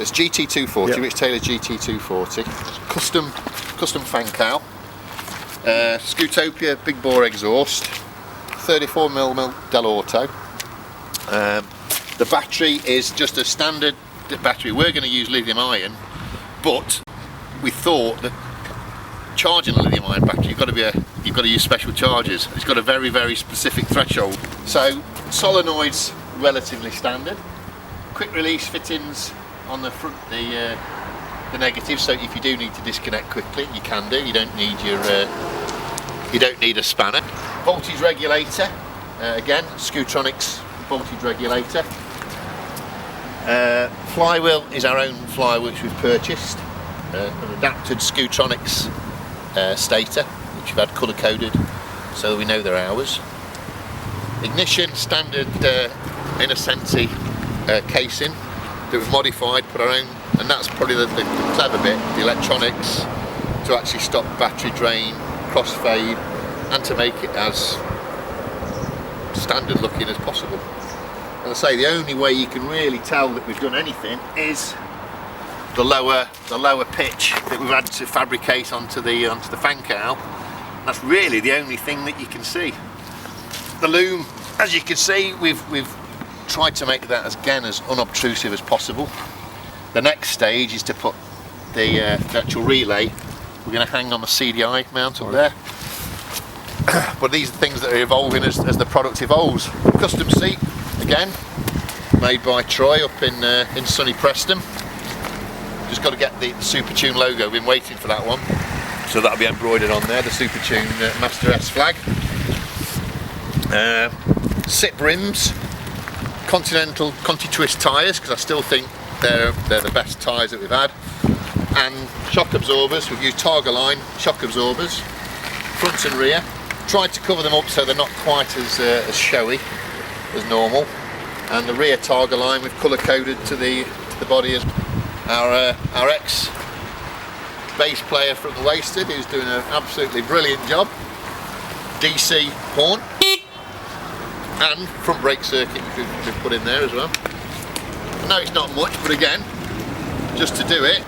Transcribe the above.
it's GT240, Yep. Rich Taylor GT240, custom fan cowl, Scootopia big bore exhaust, 34mm Del Auto. The battery is just a standard battery. We're going to use lithium ion, but we thought that charging a lithium ion battery, you've got to use special chargers. It's got a very, very specific threshold. So solenoids relatively standard. Quick release fittings on the front, the negative. So if you do need to disconnect quickly, you can do. You don't need a spanner. Voltage regulator. Again, Scootronics voltage regulator. Flywheel is our own flywheel which we've purchased. An adapted Scootronics stator, which we've had colour coded so that we know their hours. Ignition, standard Innocenzi casing that we've modified, put our own, and that's probably the clever bit, the electronics to actually stop battery drain, crossfade, and to make it as standard looking as possible. As I say, the only way you can really tell that we've done anything is the lower pitch that we've had to fabricate onto the fan cowl. That's really the only thing that you can see. The loom, as you can see, we've tried to make that as unobtrusive as possible. The next stage is to put the actual relay. We're going to hang on the CDI mount up there. But these are things that are evolving as the product evolves. Custom seat, again, made by Troy up in sunny Preston. Just got to get the Supertune logo. Been waiting for that one, so that'll be embroidered on there. The Supertune Master S flag. SIP rims, Continental Conti Twist tyres, because I still think they're the best tyres that we've had. And shock absorbers. We've used Targa line shock absorbers, front and rear. Tried to cover them up so they're not quite as showy as normal. And the rear Targa line we've colour coded to the body as our ex bass player from the Wasted, who's doing an absolutely brilliant job. DC horn and front brake circuit we've put in there as well. I know it's not much, but again, just to do it,